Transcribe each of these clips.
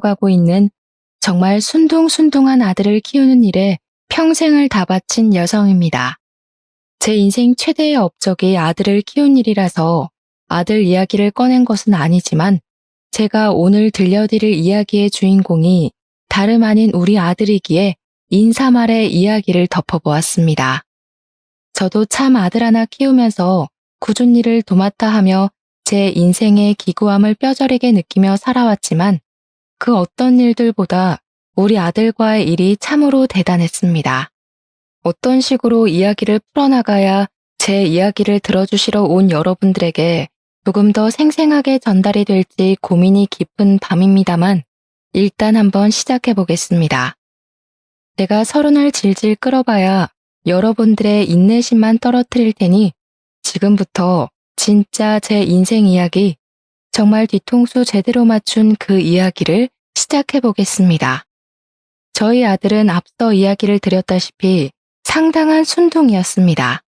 가고 있는 정말 순둥순둥한 아들을 키우는 일에 평생을 다 바친 여성입니다. 제 인생 최대의 업적이 아들을 키운 일이라서 아들 이야기를 꺼낸 것은 아니지만 제가 오늘 들려드릴 이야기의 주인공이 다름 아닌 우리 아들이기에 인사말의 이야기를 덮어보았습니다. 저도 참 아들 하나 키우면서 굳은 일을 도맡아 하며 제 인생의 기구함을 뼈저리게 느끼며 살아왔지만 그 어떤 일들보다 우리 아들과의 일이 참으로 대단했습니다. 어떤 식으로 이야기를 풀어나가야 제 이야기를 들어주시러 온 여러분들에게 조금 더 생생하게 전달이 될지 고민이 깊은 밤입니다만 일단 한번 시작해 보겠습니다. 제가 서른을 질질 끌어봐야 여러분들의 인내심만 떨어뜨릴 테니 지금부터 진짜 제 인생 이야기, 정말 뒤통수 제대로 맞춘 그 이야기를 시작해 보겠습니다. 저희 아들은 앞서 이야기를 드렸다시피 상당한 순둥이였습니다.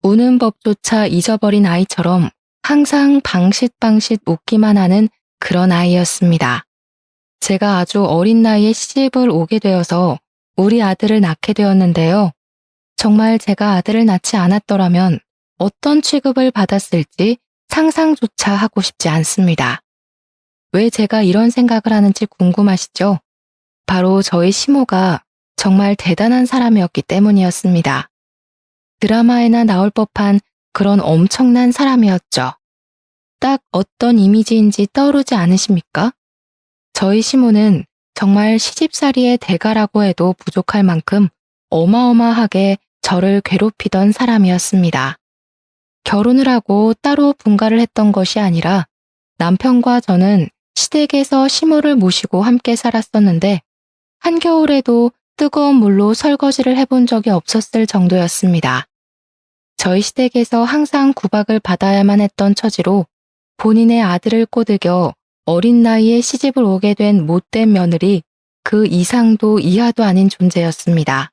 우는 법조차 잊어버린 아이처럼 항상 방싯방싯 웃기만 하는 그런 아이였습니다. 제가 아주 어린 나이에 시집을 오게 되어서 우리 아들을 낳게 되었는데요. 정말 제가 아들을 낳지 않았더라면 어떤 취급을 받았을지 상상조차 하고 싶지 않습니다. 왜 제가 이런 생각을 하는지 궁금하시죠? 바로 저희 시모가 정말 대단한 사람이었기 때문이었습니다. 드라마에나 나올 법한 그런 엄청난 사람이었죠. 딱 어떤 이미지인지 떠오르지 않으십니까? 저희 시모는 정말 시집살이의 대가라고 해도 부족할 만큼 어마어마하게 저를 괴롭히던 사람이었습니다. 결혼을 하고 따로 분가를 했던 것이 아니라 남편과 저는 시댁에서 시모를 모시고 함께 살았었는데 한겨울에도 뜨거운 물로 설거지를 해본 적이 없었을 정도였습니다. 저희 시댁에서 항상 구박을 받아야만 했던 처지로 본인의 아들을 꼬드겨 어린 나이에 시집을 오게 된 못된 며느리 그 이상도 이하도 아닌 존재였습니다.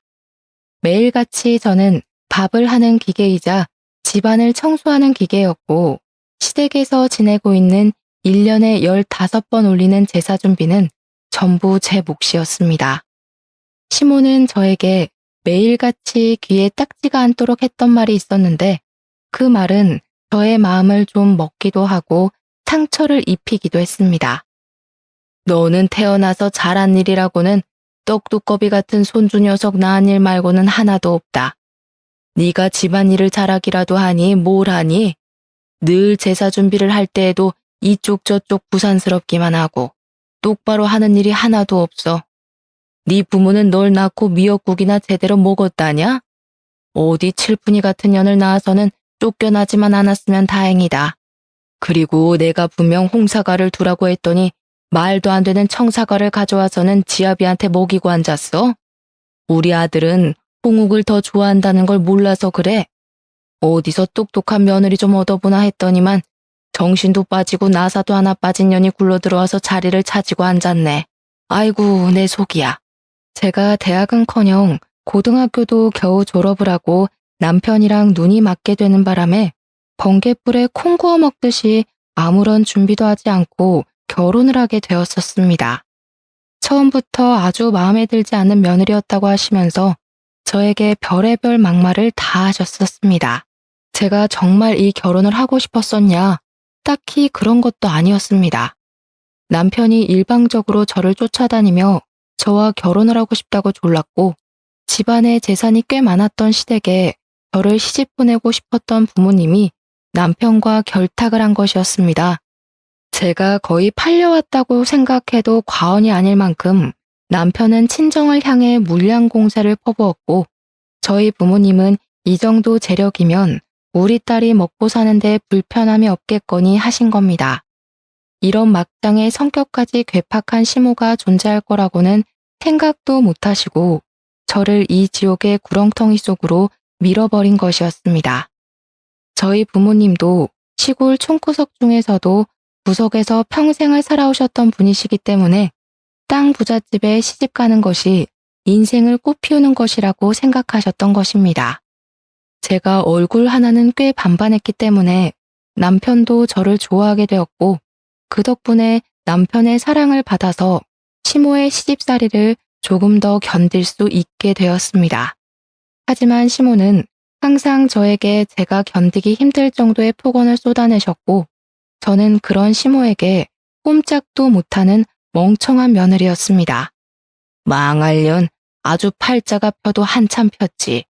매일같이 저는 밥을 하는 기계이자 집안을 청소하는 기계였고 시댁에서 지내고 있는 1년에 15번 올리는 제사 준비는 전부 제 몫이었습니다. 시모는 저에게 매일같이 귀에 딱지가 않도록 했던 말이 있었는데 그 말은 저의 마음을 좀 먹기도 하고 상처를 입히기도 했습니다. 너는 태어나서 잘한 일이라고는 떡두꺼비 같은 손주 녀석 낳은 일 말고는 하나도 없다. 네가 집안일을 잘하기라도 하니 뭘 하니? 늘 제사 준비를 할 때에도 이쪽 저쪽 부산스럽기만 하고 똑바로 하는 일이 하나도 없어. 네 부모는 널 낳고 미역국이나 제대로 먹었다냐? 어디 칠푼이 같은 년을 낳아서는 쫓겨나지만 않았으면 다행이다. 그리고 내가 분명 홍사과를 두라고 했더니 말도 안 되는 청사과를 가져와서는 지아비한테 먹이고 앉았어? 우리 아들은 홍욱을 더 좋아한다는 걸 몰라서 그래. 어디서 똑똑한 며느리 좀 얻어보나 했더니만 정신도 빠지고 나사도 하나 빠진 년이 굴러들어와서 자리를 차지고 앉았네. 아이고 내 속이야. 제가 대학은커녕 고등학교도 겨우 졸업을 하고 남편이랑 눈이 맞게 되는 바람에 번갯불에 콩 구워 먹듯이 아무런 준비도 하지 않고 결혼을 하게 되었었습니다. 처음부터 아주 마음에 들지 않는 며느리였다고 하시면서 저에게 별의별 막말을 다 하셨었습니다. 제가 정말 이 결혼을 하고 싶었었냐? 딱히 그런 것도 아니었습니다. 남편이 일방적으로 저를 쫓아다니며 저와 결혼을 하고 싶다고 졸랐고 집안에 재산이 꽤 많았던 시댁에 저를 시집 보내고 싶었던 부모님이 남편과 결탁을 한 것이었습니다. 제가 거의 팔려왔다고 생각해도 과언이 아닐 만큼 남편은 친정을 향해 물량 공세를 퍼부었고 저희 부모님은 이 정도 재력이면 우리 딸이 먹고 사는데 불편함이 없겠거니 하신 겁니다. 이런 막장의 성격까지 괴팍한 시모가 존재할 거라고는 생각도 못하시고 저를 이 지옥의 구렁텅이 속으로 밀어버린 것이었습니다. 저희 부모님도 시골 촌구석 중에서도 구석에서 평생을 살아오셨던 분이시기 때문에 땅 부잣집에 시집 가는 것이 인생을 꽃피우는 것이라고 생각하셨던 것입니다. 제가 얼굴 하나는 꽤 반반했기 때문에 남편도 저를 좋아하게 되었고 그 덕분에 남편의 사랑을 받아서 시모의 시집살이를 조금 더 견딜 수 있게 되었습니다. 하지만 시모는 항상 저에게 제가 견디기 힘들 정도의 폭언을 쏟아내셨고, 저는 그런 시모에게 꼼짝도 못하는 멍청한 며느리였습니다. 망할년, 아주 팔자가 펴도 한참 폈지.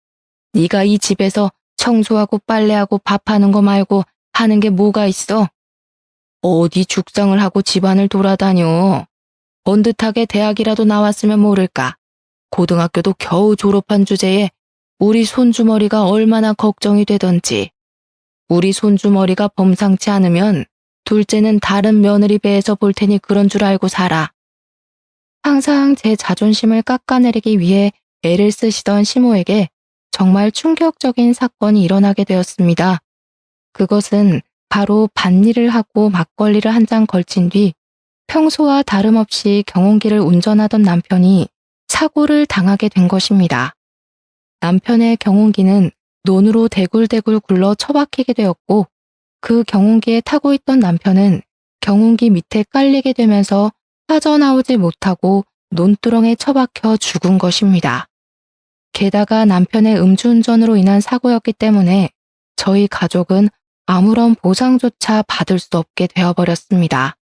네가 이 집에서 청소하고 빨래하고 밥하는 거 말고 하는 게 뭐가 있어? 어디 죽상을 하고 집안을 돌아다녀. 번듯하게 대학이라도 나왔으면 모를까. 고등학교도 겨우 졸업한 주제에 우리 손주머리가 얼마나 걱정이 되던지. 우리 손주머리가 범상치 않으면 둘째는 다른 며느리 배에서 볼 테니 그런 줄 알고 살아. 항상 제 자존심을 깎아내리기 위해 애를 쓰시던 시모에게 정말 충격적인 사건이 일어나게 되었습니다. 그것은 바로 밭일을 하고 막걸리를 한 잔 걸친 뒤 평소와 다름없이 경운기를 운전하던 남편이 사고를 당하게 된 것입니다. 남편의 경운기는 논으로 대굴대굴 굴러 처박히게 되었고, 그 경운기에 타고 있던 남편은 경운기 밑에 깔리게 되면서 빠져나오지 못하고 논두렁에 처박혀 죽은 것입니다. 게다가 남편의 음주운전으로 인한 사고였기 때문에 저희 가족은 아무런 보상조차 받을 수 없게 되어버렸습니다.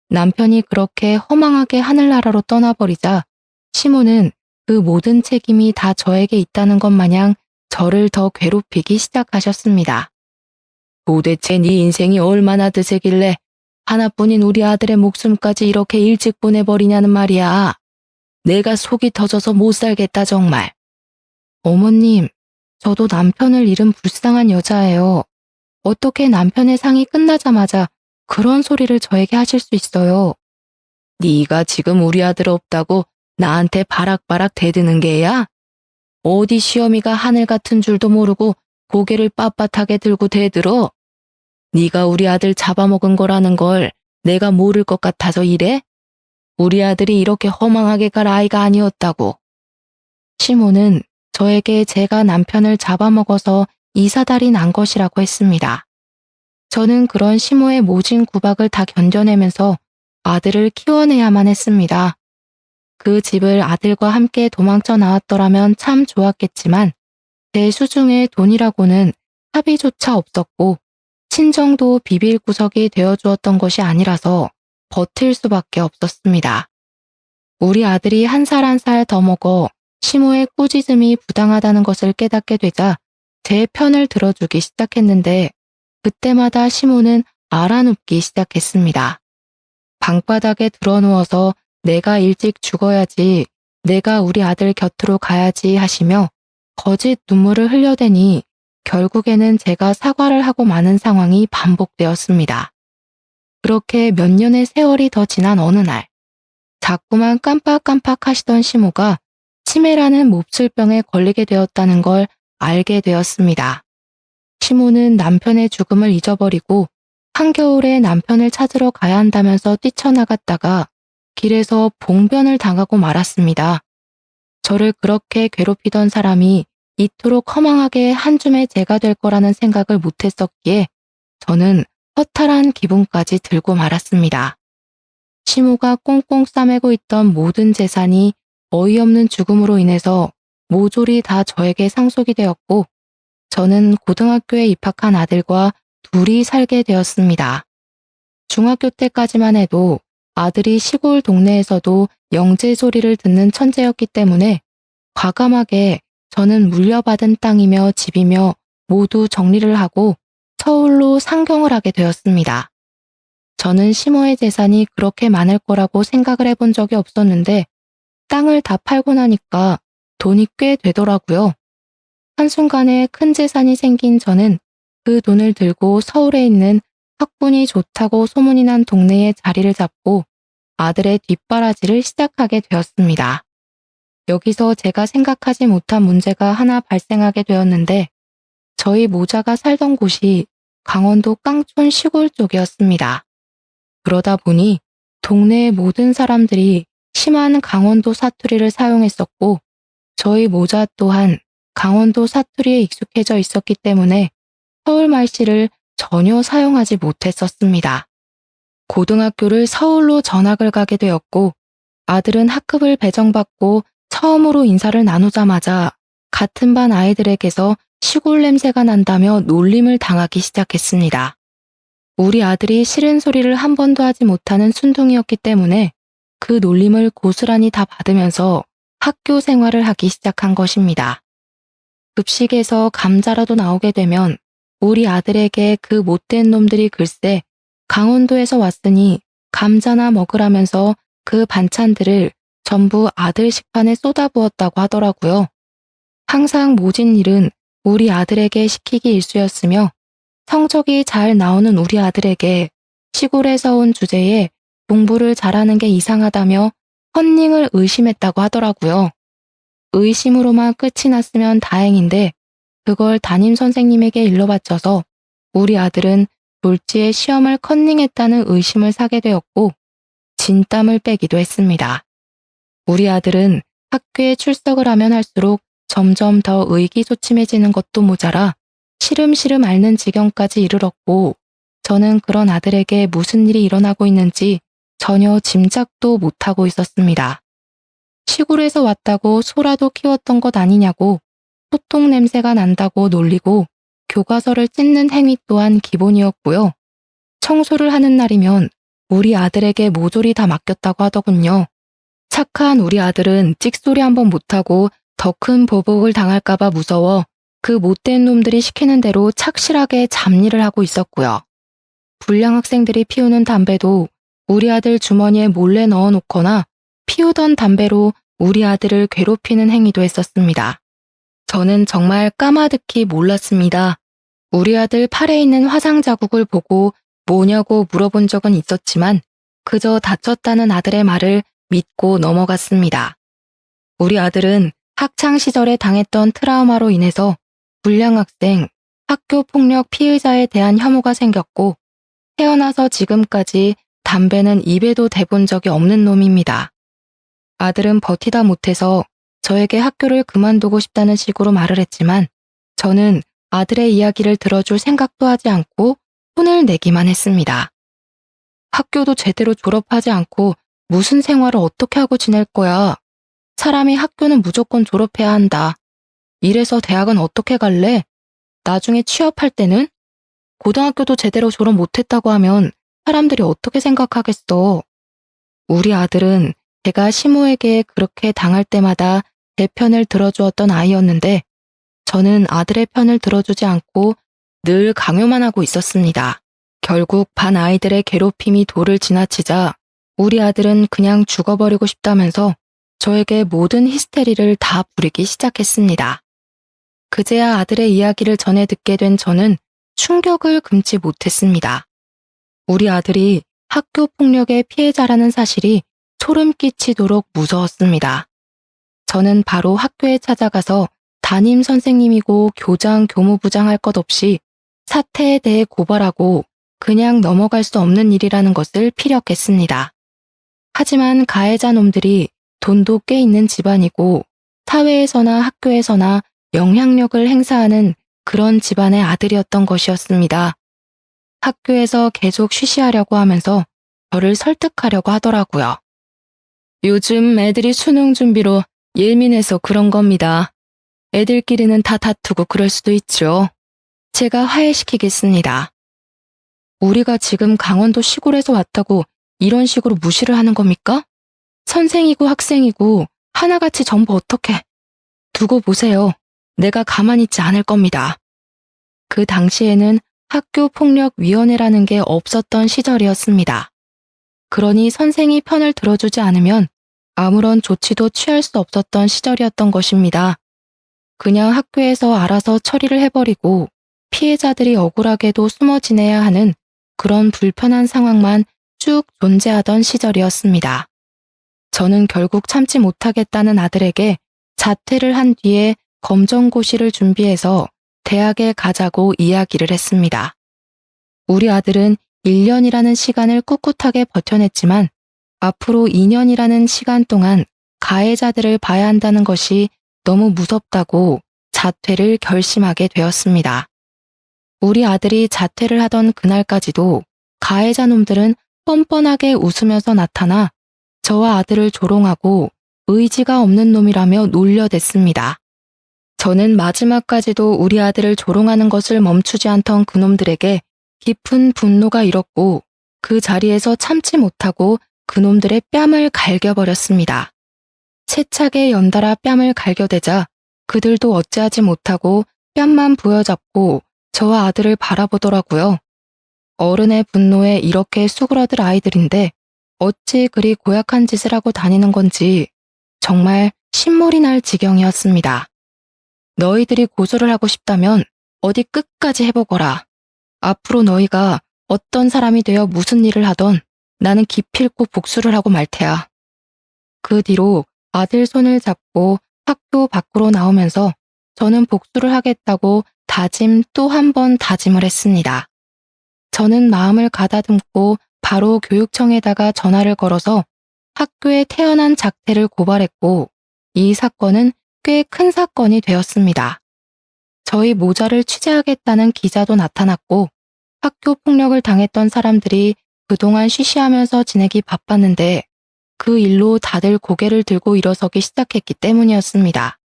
남편이 그렇게 허망하게 하늘나라로 떠나버리자 시모는 그 모든 책임이 다 저에게 있다는 것 마냥 저를 더 괴롭히기 시작하셨습니다. 도대체 네 인생이 얼마나 드세길래 하나뿐인 우리 아들의 목숨까지 이렇게 일찍 보내버리냐는 말이야. 내가 속이 터져서 못 살겠다 정말. 어머님, 저도 남편을 잃은 불쌍한 여자예요. 어떻게 남편의 상이 끝나자마자 그런 소리를 저에게 하실 수 있어요? 네가 지금 우리 아들 없다고 나한테 바락바락 대드는 게야? 어디 시어미가 하늘 같은 줄도 모르고 고개를 빳빳하게 들고 대들어? 네가 우리 아들 잡아먹은 거라는 걸 내가 모를 것 같아서 이래? 우리 아들이 이렇게 허망하게 갈 아이가 아니었다고. 시모는 저에게 제가 남편을 잡아먹어서 이사달이 난 것이라고 했습니다. 저는 그런 시모의 모진 구박을 다 견뎌내면서 아들을 키워내야만 했습니다. 그 집을 아들과 함께 도망쳐 나왔더라면 참 좋았겠지만 제 수중에 돈이라고는 합의조차 없었고 친정도 비빌 구석이 되어주었던 것이 아니라서 버틸 수밖에 없었습니다. 우리 아들이 한 살 한 살 더 먹어 시모의 꾸짖음이 부당하다는 것을 깨닫게 되자 제 편을 들어주기 시작했는데 그때마다 시모는 알아눕기 시작했습니다. 방바닥에 드러누워서 내가 일찍 죽어야지, 내가 우리 아들 곁으로 가야지 하시며 거짓 눈물을 흘려대니 결국에는 제가 사과를 하고 마는 상황이 반복되었습니다. 그렇게 몇 년의 세월이 더 지난 어느 날, 자꾸만 깜빡깜빡 하시던 시모가 치매라는 몹쓸병에 걸리게 되었다는 걸 알게 되었습니다. 시모는 남편의 죽음을 잊어버리고 한겨울에 남편을 찾으러 가야 한다면서 뛰쳐나갔다가 길에서 봉변을 당하고 말았습니다. 저를 그렇게 괴롭히던 사람이 이토록 허망하게 한 줌의 죄가 될 거라는 생각을 못했었기에 저는 허탈한 기분까지 들고 말았습니다. 시모가 꽁꽁 싸매고 있던 모든 재산이 어이없는 죽음으로 인해서 모조리 다 저에게 상속이 되었고 저는 고등학교에 입학한 아들과 둘이 살게 되었습니다. 중학교 때까지만 해도 아들이 시골 동네에서도 영재 소리를 듣는 천재였기 때문에 과감하게 저는 물려받은 땅이며 집이며 모두 정리를 하고 서울로 상경을 하게 되었습니다. 저는 시모의 재산이 그렇게 많을 거라고 생각을 해본 적이 없었는데 땅을 다 팔고 나니까 돈이 꽤 되더라고요. 한순간에 큰 재산이 생긴 저는 그 돈을 들고 서울에 있는 학군이 좋다고 소문이 난 동네에 자리를 잡고 아들의 뒷바라지를 시작하게 되었습니다. 여기서 제가 생각하지 못한 문제가 하나 발생하게 되었는데 저희 모자가 살던 곳이 강원도 깡촌 시골 쪽이었습니다. 그러다 보니 동네의 모든 사람들이 심한 강원도 사투리를 사용했었고 저희 모자 또한 강원도 사투리에 익숙해져 있었기 때문에 서울 말씨를 전혀 사용하지 못했었습니다. 고등학교를 서울로 전학을 가게 되었고 아들은 학급을 배정받고 처음으로 인사를 나누자마자 같은 반 아이들에게서 시골 냄새가 난다며 놀림을 당하기 시작했습니다. 우리 아들이 싫은 소리를 한 번도 하지 못하는 순둥이였기 때문에 그 놀림을 고스란히 다 받으면서 학교 생활을 하기 시작한 것입니다. 급식에서 감자라도 나오게 되면 우리 아들에게 그 못된 놈들이 글쎄 강원도에서 왔으니 감자나 먹으라면서 그 반찬들을 전부 아들 식판에 쏟아부었다고 하더라고요. 항상 모진 일은 우리 아들에게 시키기 일쑤였으며 성적이 잘 나오는 우리 아들에게 시골에서 온 주제에 공부를 잘하는 게 이상하다며 컨닝을 의심했다고 하더라고요. 의심으로만 끝이 났으면 다행인데 그걸 담임 선생님에게 일러바쳐서 우리 아들은 졸지에 시험을 컨닝했다는 의심을 사게 되었고 진땀을 빼기도 했습니다. 우리 아들은 학교에 출석을 하면 할수록 점점 더 의기소침해지는 것도 모자라 시름시름 앓는 지경까지 이르렀고 저는 그런 아들에게 무슨 일이 일어나고 있는지 전혀 짐작도 못하고 있었습니다. 시골에서 왔다고 소라도 키웠던 것 아니냐고 소똥 냄새가 난다고 놀리고 교과서를 찢는 행위 또한 기본이었고요. 청소를 하는 날이면 우리 아들에게 모조리 다 맡겼다고 하더군요. 착한 우리 아들은 찍소리 한번 못하고 더 큰 보복을 당할까봐 무서워 그 못된 놈들이 시키는 대로 착실하게 잡일을 하고 있었고요. 불량 학생들이 피우는 담배도 우리 아들 주머니에 몰래 넣어놓거나 피우던 담배로 우리 아들을 괴롭히는 행위도 했었습니다. 저는 정말 까마득히 몰랐습니다. 우리 아들 팔에 있는 화상 자국을 보고 뭐냐고 물어본 적은 있었지만 그저 다쳤다는 아들의 말을 믿고 넘어갔습니다. 우리 아들은 학창 시절에 당했던 트라우마로 인해서 불량 학생, 학교 폭력 피해자에 대한 혐오가 생겼고 태어나서 지금까지 담배는 입에도 대본 적이 없는 놈입니다. 아들은 버티다 못해서 저에게 학교를 그만두고 싶다는 식으로 말을 했지만 저는 아들의 이야기를 들어줄 생각도 하지 않고 혼을 내기만 했습니다. 학교도 제대로 졸업하지 않고 무슨 생활을 어떻게 하고 지낼 거야? 사람이 학교는 무조건 졸업해야 한다. 이래서 대학은 어떻게 갈래? 나중에 취업할 때는? 고등학교도 제대로 졸업 못했다고 하면 사람들이 어떻게 생각하겠어? 우리 아들은 제가 시모에게 그렇게 당할 때마다 제 편을 들어주었던 아이였는데 저는 아들의 편을 들어주지 않고 늘 강요만 하고 있었습니다. 결국 반 아이들의 괴롭힘이 도를 지나치자 우리 아들은 그냥 죽어버리고 싶다면서 저에게 모든 히스테리를 다 부리기 시작했습니다. 그제야 아들의 이야기를 전해 듣게 된 저는 충격을 금치 못했습니다. 우리 아들이 학교 폭력의 피해자라는 사실이 소름 끼치도록 무서웠습니다. 저는 바로 학교에 찾아가서 담임 선생님이고 교장, 교무부장 할 것 없이 사태에 대해 고발하고 그냥 넘어갈 수 없는 일이라는 것을 피력했습니다. 하지만 가해자 놈들이 돈도 꽤 있는 집안이고 사회에서나 학교에서나 영향력을 행사하는 그런 집안의 아들이었던 것이었습니다. 학교에서 계속 쉬쉬하려고 하면서 저를 설득하려고 하더라고요. 요즘 애들이 수능 준비로 예민해서 그런 겁니다. 애들끼리는 다 다투고 그럴 수도 있죠. 제가 화해시키겠습니다. 우리가 지금 강원도 시골에서 왔다고 이런 식으로 무시를 하는 겁니까? 선생이고 학생이고 하나같이 전부 어떻게. 두고 보세요. 내가 가만히 있지 않을 겁니다. 그 당시에는 학교폭력위원회라는 게 없었던 시절이었습니다. 그러니 선생이 편을 들어주지 않으면 아무런 조치도 취할 수 없었던 시절이었던 것입니다. 그냥 학교에서 알아서 처리를 해버리고 피해자들이 억울하게도 숨어 지내야 하는 그런 불편한 상황만 쭉 존재하던 시절이었습니다. 저는 결국 참지 못하겠다는 아들에게 자퇴를 한 뒤에 검정고시를 준비해서 대학에 가자고 이야기를 했습니다. 우리 아들은 1년이라는 시간을 꿋꿋하게 버텨냈지만 앞으로 2년이라는 시간 동안 가해자들을 봐야 한다는 것이 너무 무섭다고 자퇴를 결심하게 되었습니다. 우리 아들이 자퇴를 하던 그날까지도 가해자 놈들은 뻔뻔하게 웃으면서 나타나 저와 아들을 조롱하고 의지가 없는 놈이라며 놀려댔습니다. 저는 마지막까지도 우리 아들을 조롱하는 것을 멈추지 않던 그놈들에게 깊은 분노가 일었고 그 자리에서 참지 못하고 그놈들의 뺨을 갈겨버렸습니다. 세차게 연달아 뺨을 갈겨대자 그들도 어찌하지 못하고 뺨만 부여잡고 저와 아들을 바라보더라고요. 어른의 분노에 이렇게 수그러들 아이들인데 어찌 그리 고약한 짓을 하고 다니는 건지 정말 신물이 날 지경이었습니다. 너희들이 고소를 하고 싶다면 어디 끝까지 해보거라. 앞으로 너희가 어떤 사람이 되어 무슨 일을 하던 나는 기필코 복수를 하고 말 테야. 그 뒤로 아들 손을 잡고 학교 밖으로 나오면서 저는 복수를 하겠다고 다짐 또 한 번 다짐을 했습니다. 저는 마음을 가다듬고 바로 교육청에다가 전화를 걸어서 학교에 태어난 작태를 고발했고 이 사건은 꽤 큰 사건이 되었습니다. 저희 모자를 취재하겠다는 기자도 나타났고 학교 폭력을 당했던 사람들이 그동안 쉬쉬하면서 지내기 바빴는데 그 일로 다들 고개를 들고 일어서기 시작했기 때문이었습니다.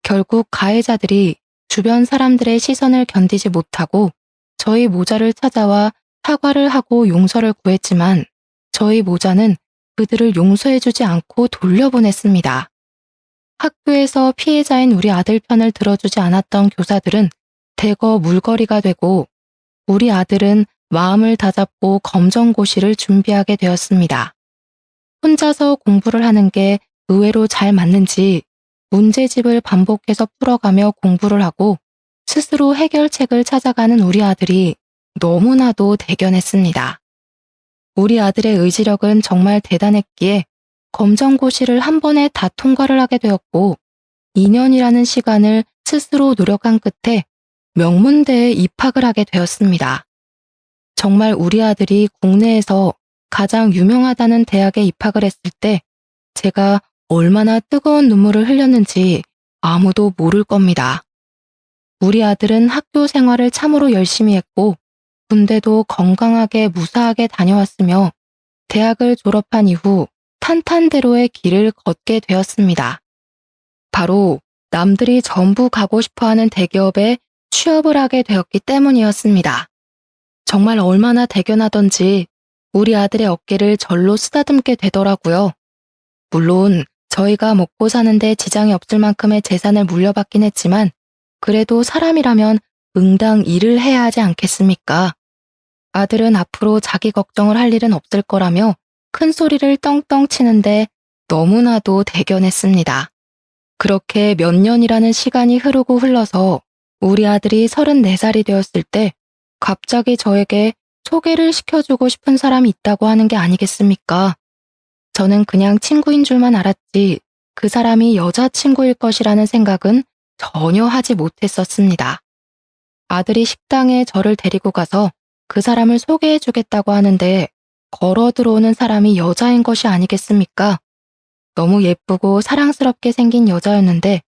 결국 가해자들이 주변 사람들의 시선을 견디지 못하고 저희 모자를 찾아와 사과를 하고 용서를 구했지만 저희 모자는 그들을 용서해주지 않고 돌려보냈습니다. 학교에서 피해자인 우리 아들 편을 들어주지 않았던 교사들은 대거 물거리가 되고 우리 아들은 마음을 다잡고 검정고시를 준비하게 되었습니다. 혼자서 공부를 하는 게 의외로 잘 맞는지 문제집을 반복해서 풀어가며 공부를 하고 스스로 해결책을 찾아가는 우리 아들이 너무나도 대견했습니다. 우리 아들의 의지력은 정말 대단했기에 검정고시를 한 번에 다 통과를 하게 되었고 2년이라는 시간을 스스로 노력한 끝에 명문대에 입학을 하게 되었습니다. 정말 우리 아들이 국내에서 가장 유명하다는 대학에 입학을 했을 때 제가 얼마나 뜨거운 눈물을 흘렸는지 아무도 모를 겁니다. 우리 아들은 학교 생활을 참으로 열심히 했고 군대도 건강하게 무사하게 다녀왔으며 대학을 졸업한 이후 탄탄대로의 길을 걷게 되었습니다. 바로 남들이 전부 가고 싶어하는 대기업에 취업을 하게 되었기 때문이었습니다. 정말 얼마나 대견하던지 우리 아들의 어깨를 절로 쓰다듬게 되더라고요. 물론 저희가 먹고 사는데 지장이 없을 만큼의 재산을 물려받긴 했지만 그래도 사람이라면 응당 일을 해야 하지 않겠습니까? 아들은 앞으로 자기 걱정을 할 일은 없을 거라며 큰 소리를 떵떵 치는데 너무나도 대견했습니다. 그렇게 몇 년이라는 시간이 흐르고 흘러서 우리 아들이 34살이 되었을 때 갑자기 저에게 소개를 시켜주고 싶은 사람이 있다고 하는 게 아니겠습니까? 저는 그냥 친구인 줄만 알았지 그 사람이 여자친구일 것이라는 생각은 전혀 하지 못했었습니다. 아들이 식당에 저를 데리고 가서 그 사람을 소개해 주겠다고 하는데 걸어 들어오는 사람이 여자인 것이 아니겠습니까? 너무 예쁘고 사랑스럽게 생긴 여자였는데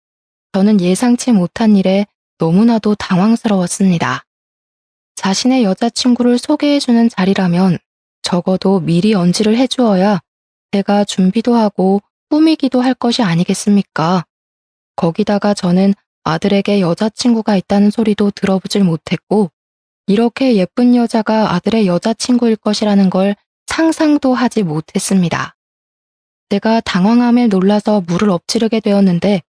저는 예상치 못한 일에 너무나도 당황스러웠습니다. 자신의 여자친구를 소개해주는 자리라면 적어도 미리 언지를 해주어야 제가 준비도 하고 꾸미기도 할 것이 아니겠습니까? 거기다가 저는 아들에게 여자친구가 있다는 소리도 들어보질 못했고 이렇게 예쁜 여자가 아들의 여자친구일 것이라는 걸 상상도 하지 못했습니다. 제가 당황함에 놀라서 물을 엎지르게 되었는데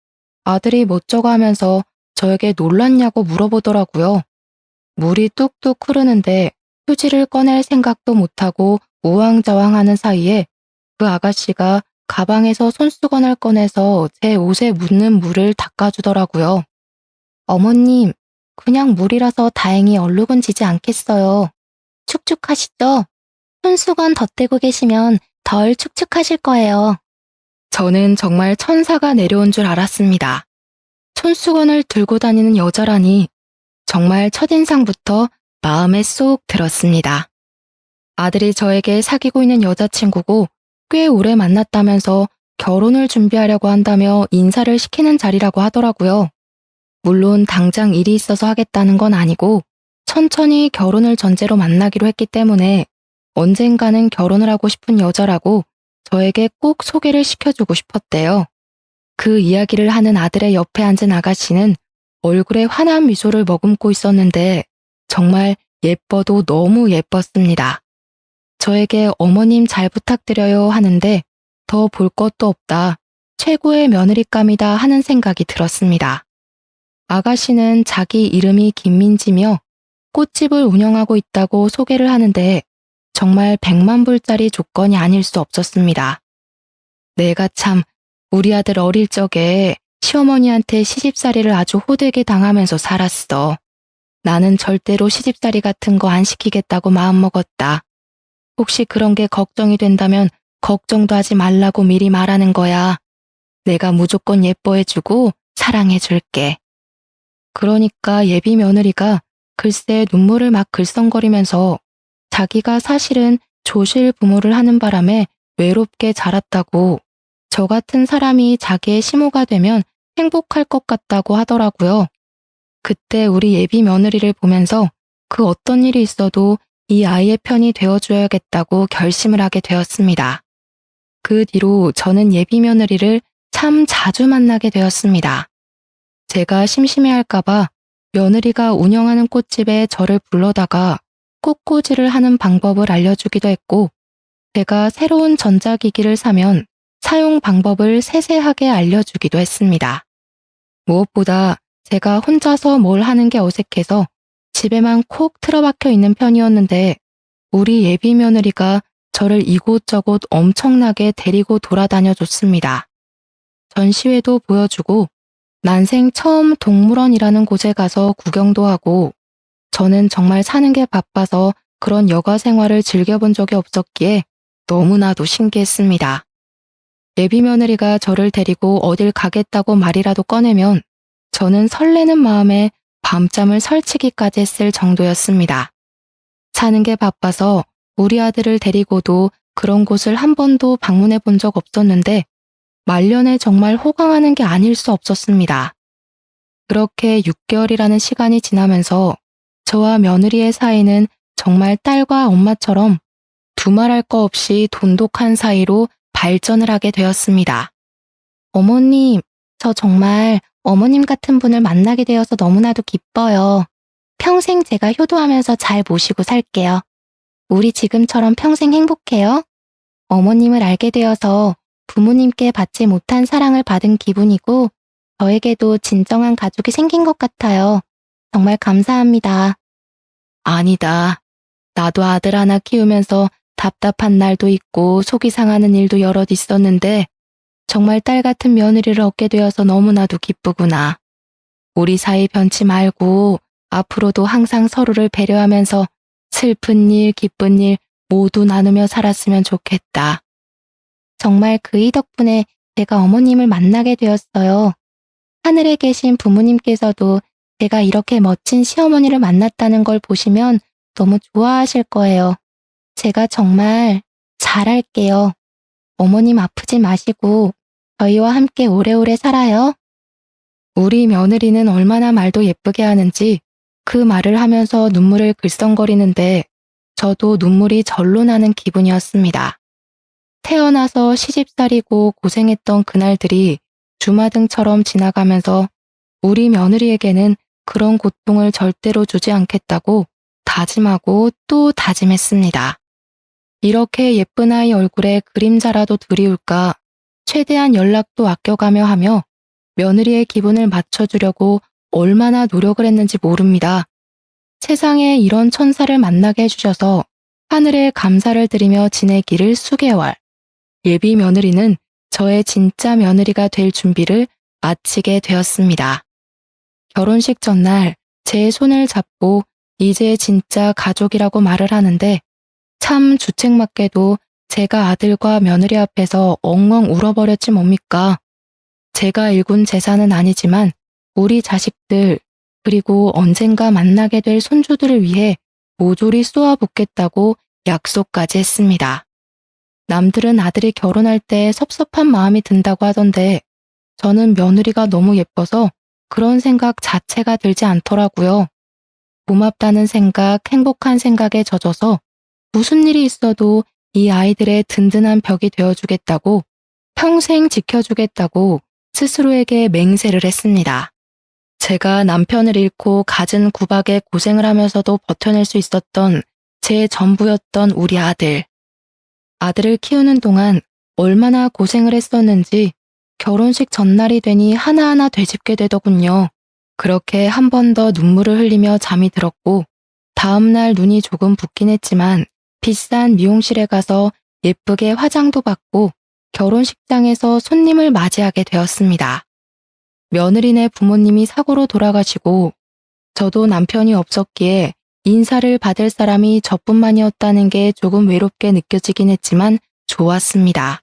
아들이 멋쩍어 하면서 저에게 놀랐냐고 물어보더라고요. 물이 뚝뚝 흐르는데 휴지를 꺼낼 생각도 못하고 우왕좌왕하는 사이에 그 아가씨가 가방에서 손수건을 꺼내서 제 옷에 묻는 물을 닦아주더라고요. 어머님, 그냥 물이라서 다행히 얼룩은 지지 않겠어요. 축축하시죠? 손수건 덧대고 계시면 덜 축축하실 거예요. 저는 정말 천사가 내려온 줄 알았습니다. 손수건을 들고 다니는 여자라니 정말 첫인상부터 마음에 쏙 들었습니다. 아들이 저에게 사귀고 있는 여자친구고 꽤 오래 만났다면서 결혼을 준비하려고 한다며 인사를 시키는 자리라고 하더라고요. 물론 당장 일이 있어서 하겠다는 건 아니고 천천히 결혼을 전제로 만나기로 했기 때문에 언젠가는 결혼을 하고 싶은 여자라고 저에게 꼭 소개를 시켜주고 싶었대요. 그 이야기를 하는 아들의 옆에 앉은 아가씨는 얼굴에 환한 미소를 머금고 있었는데 정말 예뻐도 너무 예뻤습니다. 저에게 어머님 잘 부탁드려요 하는데 더 볼 것도 없다. 최고의 며느리감이다 하는 생각이 들었습니다. 아가씨는 자기 이름이 김민지며 꽃집을 운영하고 있다고 소개를 하는데 정말 100만 불짜리 조건이 아닐 수 없었습니다. 내가 참 우리 아들 어릴 적에 시어머니한테 시집살이를 아주 호되게 당하면서 살았어. 나는 절대로 시집살이 같은 거 안 시키겠다고 마음먹었다. 혹시 그런 게 걱정이 된다면 걱정도 하지 말라고 미리 말하는 거야. 내가 무조건 예뻐해주고 사랑해줄게. 그러니까 예비 며느리가 글쎄 눈물을 막 글썽거리면서 자기가 사실은 조실 부모를 하는 바람에 외롭게 자랐다고 저 같은 사람이 자기의 시모가 되면 행복할 것 같다고 하더라고요. 그때 우리 예비 며느리를 보면서 그 어떤 일이 있어도 이 아이의 편이 되어줘야겠다고 결심을 하게 되었습니다. 그 뒤로 저는 예비 며느리를 참 자주 만나게 되었습니다. 제가 심심해할까봐 며느리가 운영하는 꽃집에 저를 불러다가 꽃꽂이를 하는 방법을 알려주기도 했고, 제가 새로운 전자기기를 사면 사용 방법을 세세하게 알려주기도 했습니다. 무엇보다 제가 혼자서 뭘 하는 게 어색해서 집에만 콕 틀어박혀 있는 편이었는데 우리 예비 며느리가 저를 이곳저곳 엄청나게 데리고 돌아다녀 줬습니다. 전시회도 보여주고 난생 처음 동물원이라는 곳에 가서 구경도 하고 저는 정말 사는 게 바빠서 그런 여가 생활을 즐겨본 적이 없었기에 너무나도 신기했습니다. 예비 며느리가 저를 데리고 어딜 가겠다고 말이라도 꺼내면 저는 설레는 마음에 밤잠을 설치기까지 했을 정도였습니다. 사는 게 바빠서 우리 아들을 데리고도 그런 곳을 한 번도 방문해 본 적 없었는데 말년에 정말 호강하는 게 아닐 수 없었습니다. 그렇게 6개월이라는 시간이 지나면서 저와 며느리의 사이는 정말 딸과 엄마처럼 두말할 거 없이 돈독한 사이로 발전을 하게 되었습니다. 어머님, 저 정말 어머님 같은 분을 만나게 되어서 너무나도 기뻐요. 평생 제가 효도하면서 잘 모시고 살게요. 우리 지금처럼 평생 행복해요. 어머님을 알게 되어서 부모님께 받지 못한 사랑을 받은 기분이고 저에게도 진정한 가족이 생긴 것 같아요. 정말 감사합니다. 아니다. 나도 아들 하나 키우면서 답답한 날도 있고 속이 상하는 일도 여럿 있었는데 정말 딸 같은 며느리를 얻게 되어서 너무나도 기쁘구나. 우리 사이 변치 말고 앞으로도 항상 서로를 배려하면서 슬픈 일, 기쁜 일 모두 나누며 살았으면 좋겠다. 정말 그이 덕분에 제가 어머님을 만나게 되었어요. 하늘에 계신 부모님께서도 제가 이렇게 멋진 시어머니를 만났다는 걸 보시면 너무 좋아하실 거예요. 제가 정말 잘할게요. 어머님 아프지 마시고 저희와 함께 오래오래 살아요. 우리 며느리는 얼마나 말도 예쁘게 하는지 그 말을 하면서 눈물을 글썽거리는데 저도 눈물이 절로 나는 기분이었습니다. 태어나서 시집살이고 고생했던 그날들이 주마등처럼 지나가면서 우리 며느리에게는 그런 고통을 절대로 주지 않겠다고 다짐하고 또 다짐했습니다. 이렇게 예쁜 아이 얼굴에 그림자라도 드리울까 최대한 연락도 아껴가며 하며 며느리의 기분을 맞춰주려고 얼마나 노력을 했는지 모릅니다. 세상에 이런 천사를 만나게 해주셔서 하늘에 감사를 드리며 지내기를 수개월. 예비 며느리는 저의 진짜 며느리가 될 준비를 마치게 되었습니다. 결혼식 전날 제 손을 잡고 이제 진짜 가족이라고 말을 하는데 참 주책맞게도 제가 아들과 며느리 앞에서 엉엉 울어버렸지 뭡니까. 제가 일군 재산은 아니지만 우리 자식들 그리고 언젠가 만나게 될 손주들을 위해 모조리 쏘아붓겠다고 약속까지 했습니다. 남들은 아들이 결혼할 때 섭섭한 마음이 든다고 하던데 저는 며느리가 너무 예뻐서 그런 생각 자체가 들지 않더라고요. 고맙다는 생각, 행복한 생각에 젖어서 무슨 일이 있어도 이 아이들의 든든한 벽이 되어주겠다고, 평생 지켜주겠다고 스스로에게 맹세를 했습니다. 제가 남편을 잃고 갖은 구박에 고생을 하면서도 버텨낼 수 있었던 제 전부였던 우리 아들. 아들을 키우는 동안 얼마나 고생을 했었는지 결혼식 전날이 되니 하나하나 되짚게 되더군요. 그렇게 한 번 더 눈물을 흘리며 잠이 들었고, 다음날 눈이 조금 붓긴 했지만 비싼 미용실에 가서 예쁘게 화장도 받고 결혼식장에서 손님을 맞이하게 되었습니다. 며느리네 부모님이 사고로 돌아가시고 저도 남편이 없었기에 인사를 받을 사람이 저뿐만이었다는 게 조금 외롭게 느껴지긴 했지만 좋았습니다.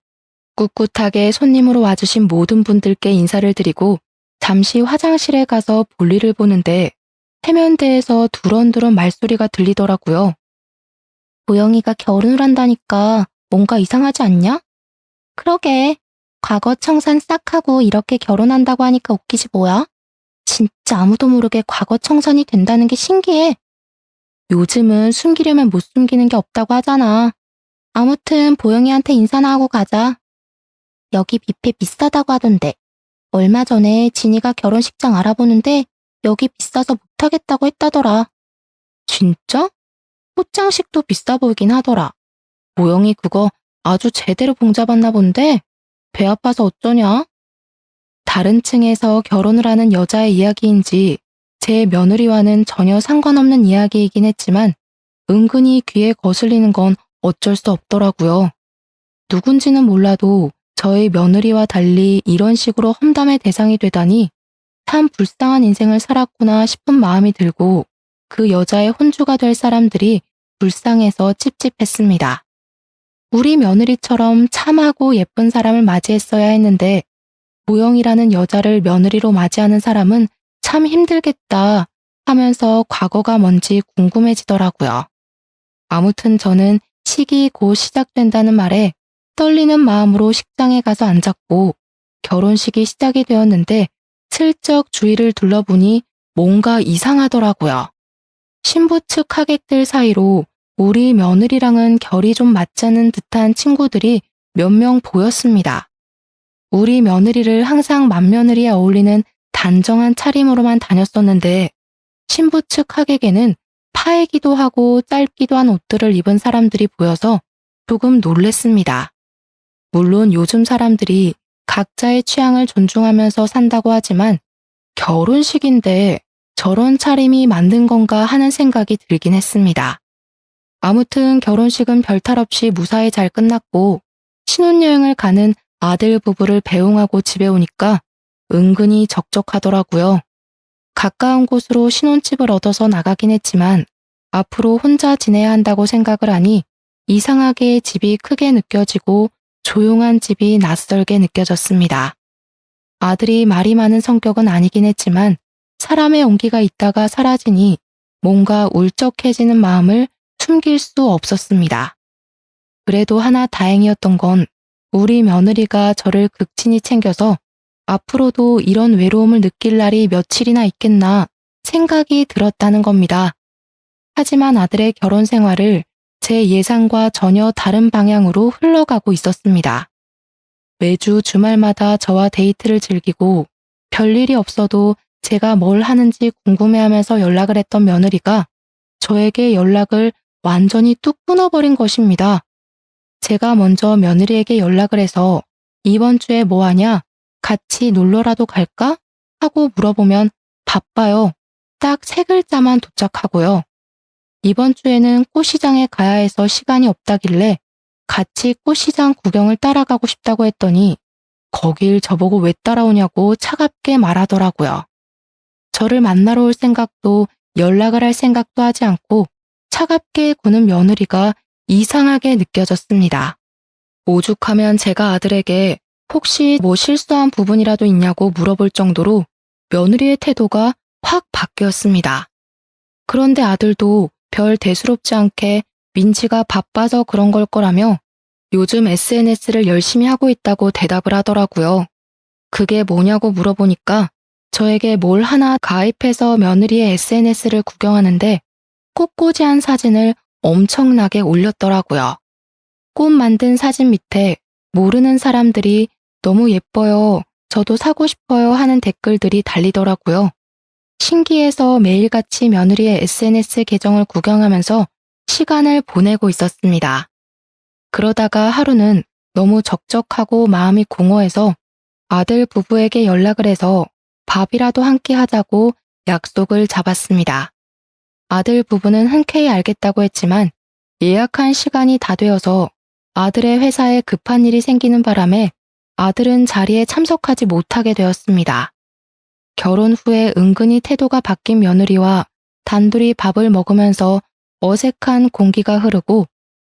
꿋꿋하게 손님으로 와주신 모든 분들께 인사를 드리고 잠시 화장실에 가서 볼일을 보는데 세면대에서 두런두런 말소리가 들리더라고요. 보영이가 결혼을 한다니까 뭔가 이상하지 않냐? 그러게. 과거 청산 싹 하고 이렇게 결혼한다고 하니까 웃기지 뭐야? 진짜 아무도 모르게 과거 청산이 된다는 게 신기해. 요즘은 숨기려면 못 숨기는 게 없다고 하잖아. 아무튼 보영이한테 인사나 하고 가자. 여기 뷔페 비싸다고 하던데. 얼마 전에 진이가 결혼식장 알아보는데 여기 비싸서 못하겠다고 했다더라. 진짜? 포장식도 비싸 보이긴 하더라. 보영이 그거 아주 제대로 봉잡았나 본데? 배 아파서 어쩌냐? 다른 층에서 결혼을 하는 여자의 이야기인지 제 며느리와는 전혀 상관없는 이야기이긴 했지만 은근히 귀에 거슬리는 건 어쩔 수 없더라고요. 누군지는 몰라도 저희 며느리와 달리 이런 식으로 험담의 대상이 되다니 참 불쌍한 인생을 살았구나 싶은 마음이 들고 그 여자의 혼주가 될 사람들이 불쌍해서 찝찝했습니다. 우리 며느리처럼 참하고 예쁜 사람을 맞이했어야 했는데 보영이라는 여자를 며느리로 맞이하는 사람은 참 힘들겠다 하면서 과거가 뭔지 궁금해지더라고요. 아무튼 저는 식이 곧 시작된다는 말에 떨리는 마음으로 식장에 가서 앉았고 결혼식이 시작이 되었는데 슬쩍 주위를 둘러보니 뭔가 이상하더라고요. 신부 측 하객들 사이로 우리 며느리랑은 결이 좀 맞지 않는 듯한 친구들이 몇 명 보였습니다. 우리 며느리를 항상 맏며느리에 어울리는 단정한 차림으로만 다녔었는데 신부 측 하객에는 파이기도 하고 짧기도 한 옷들을 입은 사람들이 보여서 조금 놀랬습니다. 물론 요즘 사람들이 각자의 취향을 존중하면서 산다고 하지만 결혼식인데 저런 차림이 맞는 건가 하는 생각이 들긴 했습니다. 아무튼 결혼식은 별탈 없이 무사히 잘 끝났고 신혼여행을 가는 아들 부부를 배웅하고 집에 오니까 은근히 적적하더라고요. 가까운 곳으로 신혼집을 얻어서 나가긴 했지만 앞으로 혼자 지내야 한다고 생각을 하니 이상하게 집이 크게 느껴지고 조용한 집이 낯설게 느껴졌습니다. 아들이 말이 많은 성격은 아니긴 했지만 사람의 온기가 있다가 사라지니 뭔가 울적해지는 마음을 숨길 수 없었습니다. 그래도 하나 다행이었던 건 우리 며느리가 저를 극진히 챙겨서 앞으로도 이런 외로움을 느낄 날이 며칠이나 있겠나 생각이 들었다는 겁니다. 하지만 아들의 결혼 생활을 제 예상과 전혀 다른 방향으로 흘러가고 있었습니다. 매주 주말마다 저와 데이트를 즐기고 별일이 없어도 제가 뭘 하는지 궁금해하면서 연락을 했던 며느리가 저에게 연락을 완전히 뚝 끊어버린 것입니다. 제가 먼저 며느리에게 연락을 해서 이번 주에 뭐 하냐? 같이 놀러라도 갈까? 하고 물어보면 바빠요. 딱 3글자만 도착하고요. 이번 주에는 꽃시장에 가야 해서 시간이 없다길래 같이 꽃시장 구경을 따라가고 싶다고 했더니 거길 저보고 왜 따라오냐고 차갑게 말하더라고요. 저를 만나러 올 생각도 연락을 할 생각도 하지 않고 차갑게 구는 며느리가 이상하게 느껴졌습니다. 오죽하면 제가 아들에게 혹시 뭐 실수한 부분이라도 있냐고 물어볼 정도로 며느리의 태도가 확 바뀌었습니다. 그런데 아들도 별 대수롭지 않게 민지가 바빠서 그런 걸 거라며 요즘 SNS를 열심히 하고 있다고 대답을 하더라고요. 그게 뭐냐고 물어보니까 저에게 뭘 하나 가입해서 며느리의 SNS를 구경하는데 꽃꽂이한 사진을 엄청나게 올렸더라고요. 꽃 만든 사진 밑에 모르는 사람들이 너무 예뻐요, 저도 사고 싶어요 하는 댓글들이 달리더라고요. 신기해서 매일같이 며느리의 SNS 계정을 구경하면서 시간을 보내고 있었습니다. 그러다가 하루는 너무 적적하고 마음이 공허해서 아들 부부에게 연락을 해서 밥이라도 함께 하자고 약속을 잡았습니다. 아들 부부는 흔쾌히 알겠다고 했지만 예약한 시간이 다 되어서 아들의 회사에 급한 일이 생기는 바람에 아들은 자리에 참석하지 못하게 되었습니다. 결혼 후에 은근히 태도가 바뀐 며느리와 단둘이 밥을 먹으면서 어색한 공기가 흐르고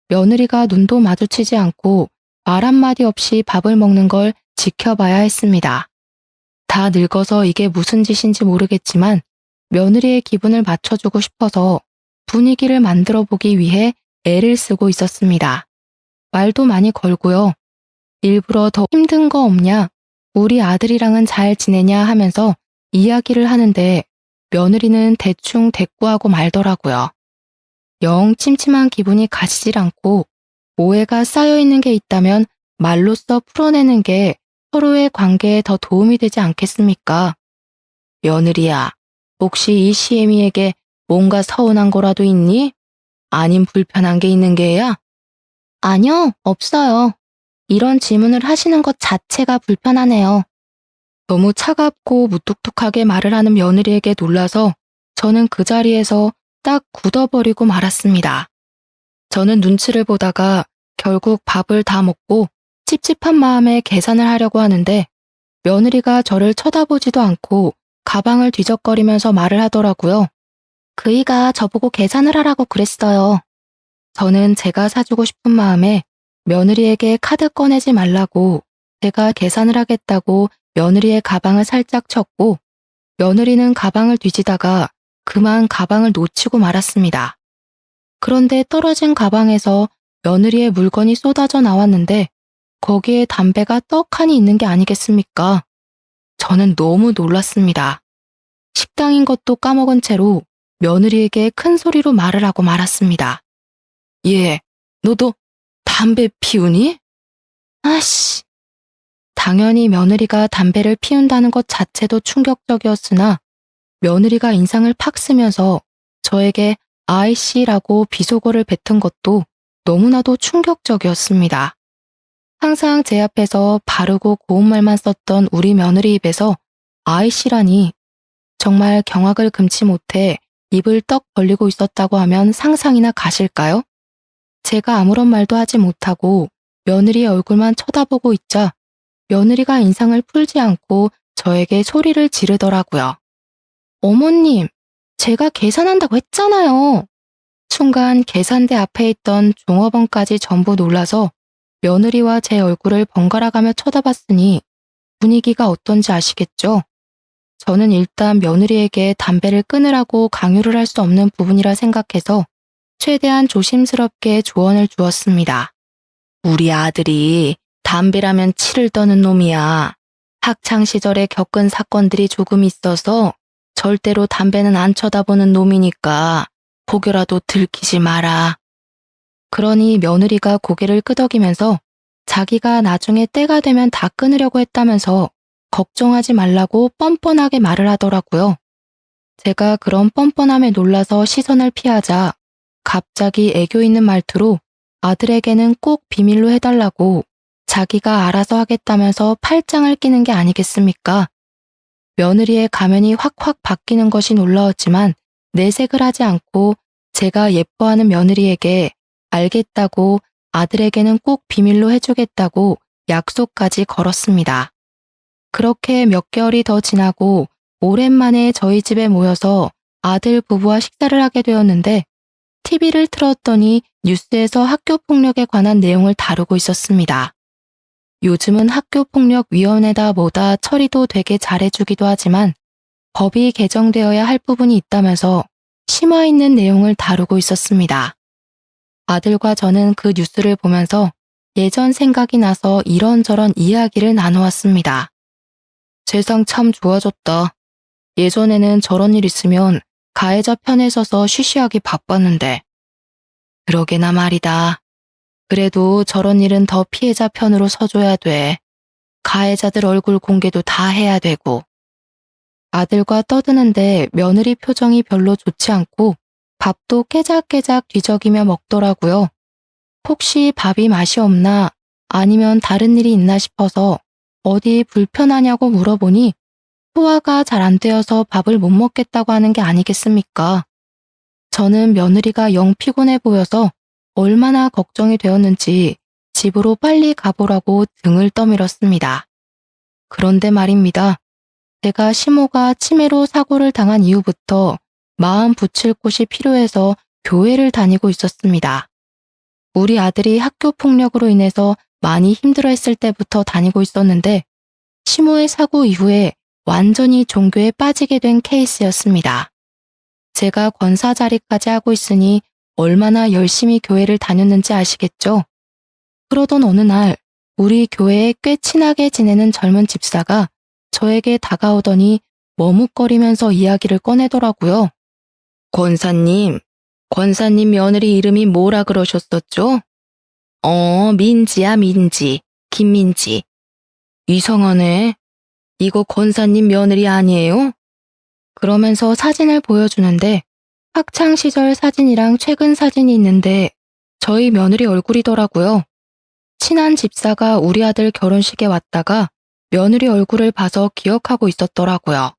며느리가 눈도 마주치지 않고 말 한마디 없이 밥을 먹는 걸 지켜봐야 했습니다. 다 늙어서 이게 무슨 짓인지 모르겠지만 며느리의 기분을 맞춰주고 싶어서 분위기를 만들어 보기 위해 애를 쓰고 있었습니다. 말도 많이 걸고요. 일부러 더 힘든 거 없냐, 우리 아들이랑은 잘 지내냐 하면서 이야기를 하는데 며느리는 대충 대꾸하고 말더라고요. 영 침침한 기분이 가시질 않고 오해가 쌓여있는 게 있다면 말로써 풀어내는 게 서로의 관계에 더 도움이 되지 않겠습니까? 며느리야, 혹시 이 시애미에게 뭔가 서운한 거라도 있니? 아님 불편한 게 있는 게야? 아니요, 없어요. 이런 질문을 하시는 것 자체가 불편하네요. 너무 차갑고 무뚝뚝하게 말을 하는 며느리에게 놀라서 저는 그 자리에서 딱 굳어버리고 말았습니다. 저는 눈치를 보다가 결국 밥을 다 먹고 찝찝한 마음에 계산을 하려고 하는데 며느리가 저를 쳐다보지도 않고 가방을 뒤적거리면서 말을 하더라고요. 그이가 저보고 계산을 하라고 그랬어요. 저는 제가 사주고 싶은 마음에 며느리에게 카드 꺼내지 말라고 제가 계산을 하겠다고 며느리의 가방을 살짝 쳤고 며느리는 가방을 뒤지다가 그만 가방을 놓치고 말았습니다. 그런데 떨어진 가방에서 며느리의 물건이 쏟아져 나왔는데 거기에 담배가 떡하니 있는 게 아니겠습니까? 저는 너무 놀랐습니다. 식당인 것도 까먹은 채로 며느리에게 큰 소리로 말을 하고 말았습니다. 예, 너도 담배 피우니? 아씨. 당연히 며느리가 담배를 피운다는 것 자체도 충격적이었으나 며느리가 인상을 팍 쓰면서 저에게 아이씨라고 비속어를 뱉은 것도 너무나도 충격적이었습니다. 항상 제 앞에서 바르고 고운 말만 썼던 우리 며느리 입에서 아이씨라니 정말 경악을 금치 못해 입을 떡 벌리고 있었다고 하면 상상이나 가실까요? 제가 아무런 말도 하지 못하고 며느리의 얼굴만 쳐다보고 있자 며느리가 인상을 풀지 않고 저에게 소리를 지르더라고요. 어머님, 제가 계산한다고 했잖아요. 순간 계산대 앞에 있던 종업원까지 전부 놀라서 며느리와 제 얼굴을 번갈아가며 쳐다봤으니 분위기가 어떤지 아시겠죠? 저는 일단 며느리에게 담배를 끊으라고 강요를 할 수 없는 부분이라 생각해서 최대한 조심스럽게 조언을 주었습니다. 우리 아들이 담배라면 치를 떠는 놈이야. 학창 시절에 겪은 사건들이 조금 있어서 절대로 담배는 안 쳐다보는 놈이니까 고개라도 들키지 마라. 그러니 며느리가 고개를 끄덕이면서 자기가 나중에 때가 되면 다 끊으려고 했다면서 걱정하지 말라고 뻔뻔하게 말을 하더라고요. 제가 그런 뻔뻔함에 놀라서 시선을 피하자 갑자기 애교 있는 말투로 아들에게는 꼭 비밀로 해달라고 자기가 알아서 하겠다면서 팔짱을 끼는 게 아니겠습니까? 며느리의 가면이 확확 바뀌는 것이 놀라웠지만 내색을 하지 않고 제가 예뻐하는 며느리에게 알겠다고 아들에게는 꼭 비밀로 해주겠다고 약속까지 걸었습니다. 그렇게 몇 개월이 더 지나고 오랜만에 저희 집에 모여서 아들 부부와 식사를 하게 되었는데 TV를 틀었더니 뉴스에서 학교폭력에 관한 내용을 다루고 있었습니다. 요즘은 학교폭력위원회다 뭐다 처리도 되게 잘해주기도 하지만 법이 개정되어야 할 부분이 있다면서 심화 있는 내용을 다루고 있었습니다. 아들과 저는 그 뉴스를 보면서 예전 생각이 나서 이런저런 이야기를 나누었습니다. 세상 참 좋아졌다. 예전에는 저런 일 있으면 가해자 편에 서서 쉬쉬하기 바빴는데. 그러게나 말이다. 그래도 저런 일은 더 피해자 편으로 서줘야 돼. 가해자들 얼굴 공개도 다 해야 되고. 아들과 떠드는데 며느리 표정이 별로 좋지 않고 밥도 깨작깨작 뒤적이며 먹더라고요. 혹시 밥이 맛이 없나 아니면 다른 일이 있나 싶어서 어디 불편하냐고 물어보니 소화가 잘 안 되어서 밥을 못 먹겠다고 하는 게 아니겠습니까? 저는 며느리가 영 피곤해 보여서 얼마나 걱정이 되었는지 집으로 빨리 가보라고 등을 떠밀었습니다. 그런데 말입니다. 제가 시모가 치매로 사고를 당한 이후부터 마음 붙일 곳이 필요해서 교회를 다니고 있었습니다. 우리 아들이 학교 폭력으로 인해서 많이 힘들어했을 때부터 다니고 있었는데 시모의 사고 이후에 완전히 종교에 빠지게 된 케이스였습니다. 제가 권사 자리까지 하고 있으니 얼마나 열심히 교회를 다녔는지 아시겠죠? 그러던 어느 날 우리 교회에 꽤 친하게 지내는 젊은 집사가 저에게 다가오더니 머뭇거리면서 이야기를 꺼내더라고요. 권사님 며느리 이름이 뭐라 그러셨었죠? 민지야, 민지. 김민지. 이상하네. 이거 권사님 며느리 아니에요? 그러면서 사진을 보여주는데 학창시절 사진이랑 최근 사진이 있는데 저희 며느리 얼굴이더라고요. 친한 집사가 우리 아들 결혼식에 왔다가 며느리 얼굴을 봐서 기억하고 있었더라고요.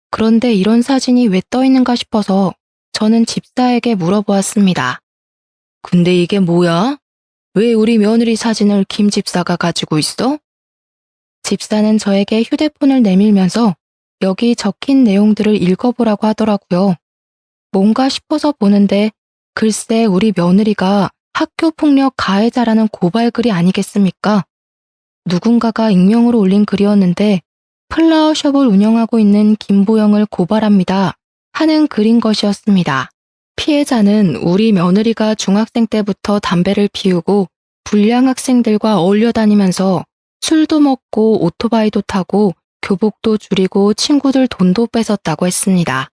그런데 이런 사진이 왜 떠 있는가 싶어서 저는 집사에게 물어보았습니다. 근데 이게 뭐야? 왜 우리 며느리 사진을 김 집사가 가지고 있어? 집사는 저에게 휴대폰을 내밀면서 여기 적힌 내용들을 읽어보라고 하더라고요. 뭔가 싶어서 보는데 글쎄 우리 며느리가 학교폭력 가해자라는 고발글이 아니겠습니까? 누군가가 익명으로 올린 글이었는데 플라워숍을 운영하고 있는 김보영을 고발합니다 하는 글인 것이었습니다. 피해자는 우리 며느리가 중학생 때부터 담배를 피우고 불량 학생들과 어울려 다니면서 술도 먹고 오토바이도 타고 교복도 줄이고 친구들 돈도 뺏었다고 했습니다.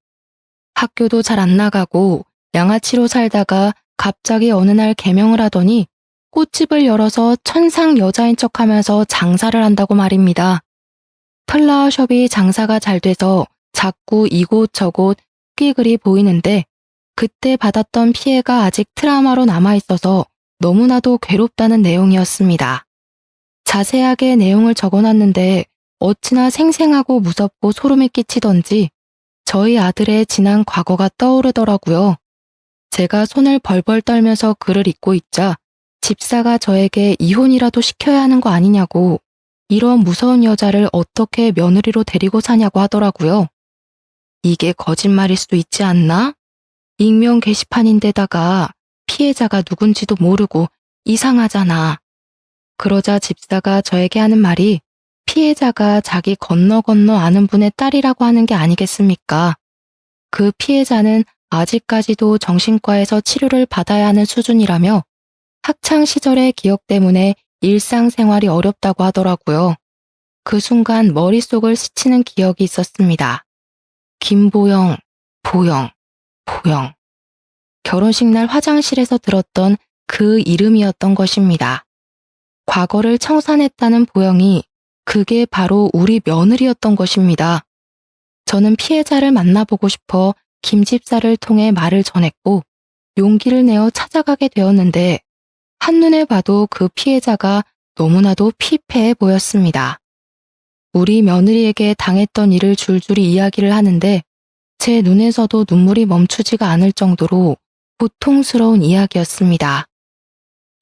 학교도 잘 안 나가고 양아치로 살다가 갑자기 어느 날 개명을 하더니 꽃집을 열어서 천상 여자인 척하면서 장사를 한다고 말입니다. 플라워숍이 장사가 잘 돼서 자꾸 이곳저곳 끼글이 보이는데 그때 받았던 피해가 아직 트라우마로 남아있어서 너무나도 괴롭다는 내용이었습니다. 자세하게 내용을 적어놨는데 어찌나 생생하고 무섭고 소름이 끼치던지 저희 아들의 지난 과거가 떠오르더라고요. 제가 손을 벌벌 떨면서 글을 읽고 있자 집사가 저에게 이혼이라도 시켜야 하는 거 아니냐고 이런 무서운 여자를 어떻게 며느리로 데리고 사냐고 하더라고요. 이게 거짓말일 수도 있지 않나? 익명 게시판인데다가 피해자가 누군지도 모르고 이상하잖아. 그러자 집사가 저에게 하는 말이 피해자가 자기 건너 아는 분의 딸이라고 하는 게 아니겠습니까? 그 피해자는 아직까지도 정신과에서 치료를 받아야 하는 수준이라며 학창 시절의 기억 때문에 일상생활이 어렵다고 하더라고요. 그 순간 머릿속을 스치는 기억이 있었습니다. 김보영, 보영. 결혼식 날 화장실에서 들었던 그 이름이었던 것입니다. 과거를 청산했다는 보영이 그게 바로 우리 며느리였던 것입니다. 저는 피해자를 만나보고 싶어 김 집사를 통해 말을 전했고 용기를 내어 찾아가게 되었는데 한눈에 봐도 그 피해자가 너무나도 피폐해 보였습니다. 우리 며느리에게 당했던 일을 줄줄이 이야기를 하는데 제 눈에서도 눈물이 멈추지가 않을 정도로 고통스러운 이야기였습니다.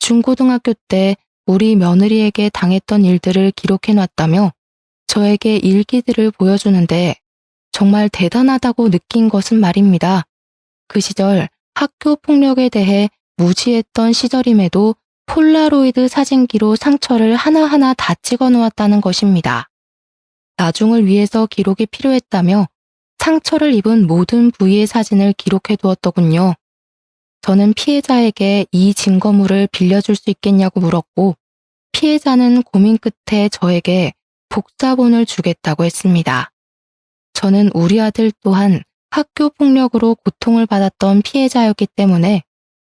중고등학교 때 우리 며느리에게 당했던 일들을 기록해놨다며 저에게 일기들을 보여주는데 정말 대단하다고 느낀 것은 말입니다. 그 시절 학교 폭력에 대해 무지했던 시절임에도 폴라로이드 사진기로 상처를 하나하나 다 찍어 놓았다는 것입니다. 나중을 위해서 기록이 필요했다며 상처를 입은 모든 부위의 사진을 기록해 두었더군요. 저는 피해자에게 이 증거물을 빌려줄 수 있겠냐고 물었고 피해자는 고민 끝에 저에게 복사본을 주겠다고 했습니다. 저는 우리 아들 또한 학교 폭력으로 고통을 받았던 피해자였기 때문에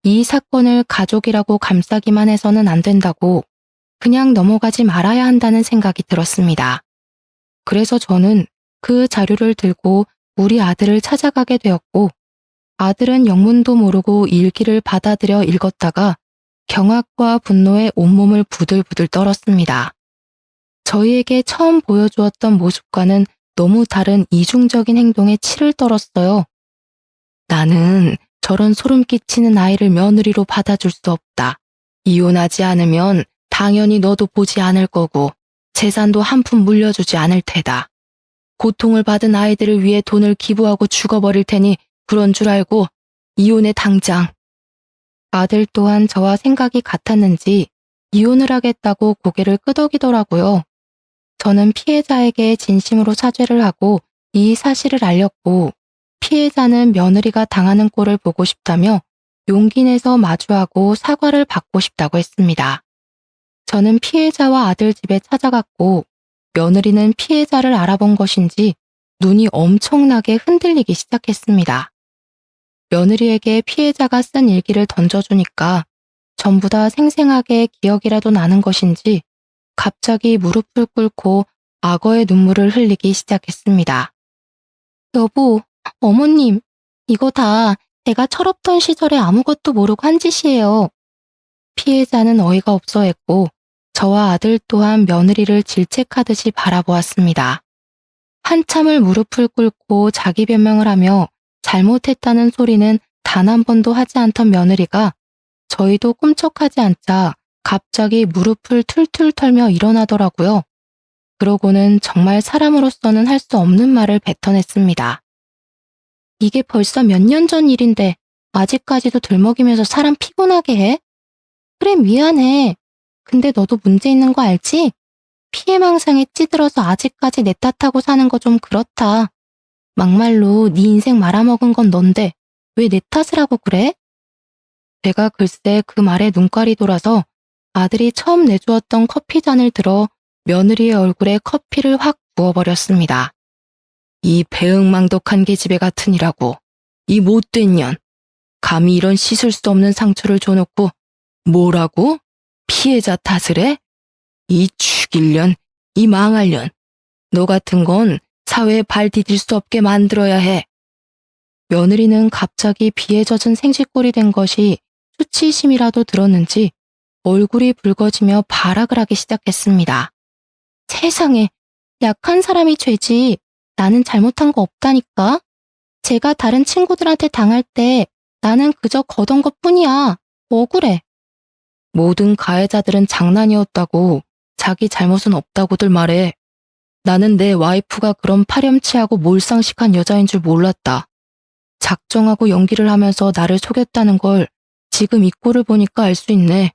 이 사건을 가족이라고 감싸기만 해서는 안 된다고 그냥 넘어가지 말아야 한다는 생각이 들었습니다. 그래서 저는 그 자료를 들고 우리 아들을 찾아가게 되었고, 아들은 영문도 모르고 일기를 받아들여 읽었다가 경악과 분노에 온몸을 부들부들 떨었습니다. 저희에게 처음 보여주었던 모습과는 너무 다른 이중적인 행동에 치를 떨었어요. 나는 저런 소름 끼치는 아이를 며느리로 받아줄 수 없다. 이혼하지 않으면 당연히 너도 보지 않을 거고 재산도 한 푼 물려주지 않을 테다. 고통을 받은 아이들을 위해 돈을 기부하고 죽어버릴 테니 그런 줄 알고 이혼해 당장. 아들 또한 저와 생각이 같았는지 이혼을 하겠다고 고개를 끄덕이더라고요. 저는 피해자에게 진심으로 사죄를 하고 이 사실을 알렸고, 피해자는 며느리가 당하는 꼴을 보고 싶다며 용기 내서 마주하고 사과를 받고 싶다고 했습니다. 저는 피해자와 아들 집에 찾아갔고, 며느리는 피해자를 알아본 것인지 눈이 엄청나게 흔들리기 시작했습니다. 며느리에게 피해자가 쓴 일기를 던져주니까 전부 다 생생하게 기억이라도 나는 것인지 갑자기 무릎을 꿇고 악어의 눈물을 흘리기 시작했습니다. 여보, 어머님, 이거 다 제가 철없던 시절에 아무것도 모르고 한 짓이에요. 피해자는 어이가 없어 했고, 저와 아들 또한 며느리를 질책하듯이 바라보았습니다. 한참을 무릎을 꿇고 자기 변명을 하며 잘못했다는 소리는 단 한 번도 하지 않던 며느리가 저희도 꿈쩍하지 않자 갑자기 무릎을 툴툴 털며 일어나더라고요. 그러고는 정말 사람으로서는 할 수 없는 말을 뱉어냈습니다. 이게 벌써 몇 년 전 일인데 아직까지도 들먹이면서 사람 피곤하게 해? 그래, 미안해. 근데 너도 문제 있는 거 알지? 피해망상에 찌들어서 아직까지 내 탓하고 사는 거 좀 그렇다. 막말로 네 인생 말아먹은 건 넌데 왜 내 탓을 하고 그래? 제가 글쎄 그 말에 눈깔이 돌아서 아들이 처음 내주었던 커피잔을 들어 며느리의 얼굴에 커피를 확 부어버렸습니다. 이 배응망덕한 계집애 같으니라고. 이 못된 년. 감히 이런 씻을 수 없는 상처를 줘놓고 뭐라고? 피해자 탓을 해? 이 죽일 년, 이 망할 년. 너 같은 건 사회에 발 디딜 수 없게 만들어야 해. 며느리는 갑자기 비에 젖은 생쥐꼴이 된 것이 수치심이라도 들었는지 얼굴이 붉어지며 발악을 하기 시작했습니다. 세상에, 약한 사람이 죄지. 나는 잘못한 거 없다니까. 제가 다른 친구들한테 당할 때 나는 그저 거던 것뿐이야. 억울해. 모든 가해자들은 장난이었다고, 자기 잘못은 없다고들 말해. 나는 내 와이프가 그런 파렴치하고 몰상식한 여자인 줄 몰랐다. 작정하고 연기를 하면서 나를 속였다는 걸 지금 이 꼴을 보니까 알 수 있네.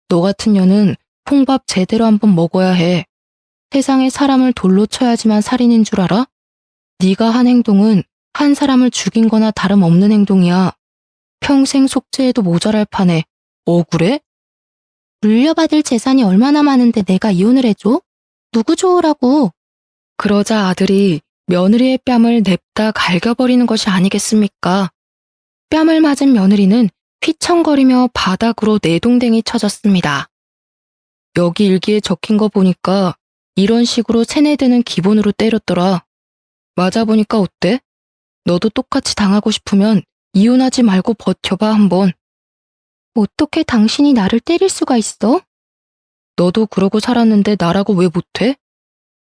너 같은 년은 콩밥 제대로 한번 먹어야 해. 세상에 사람을 돌로 쳐야지만 살인인 줄 알아? 네가 한 행동은 한 사람을 죽인 거나 다름없는 행동이야. 평생 속죄해도 모자랄 판에 억울해? 물려받을 재산이 얼마나 많은데 내가 이혼을 해줘? 누구 좋으라고? 그러자 아들이 며느리의 뺨을 냅다 갈겨버리는 것이 아니겠습니까? 뺨을 맞은 며느리는 휘청거리며 바닥으로 내동댕이 쳐졌습니다. 여기 일기에 적힌 거 보니까 이런 식으로 세뇌드는 기본으로 때렸더라. 맞아보니까 어때? 너도 똑같이 당하고 싶으면 이혼하지 말고 버텨봐 한번. 어떻게 당신이 나를 때릴 수가 있어? 너도 그러고 살았는데 나라고 왜 못해?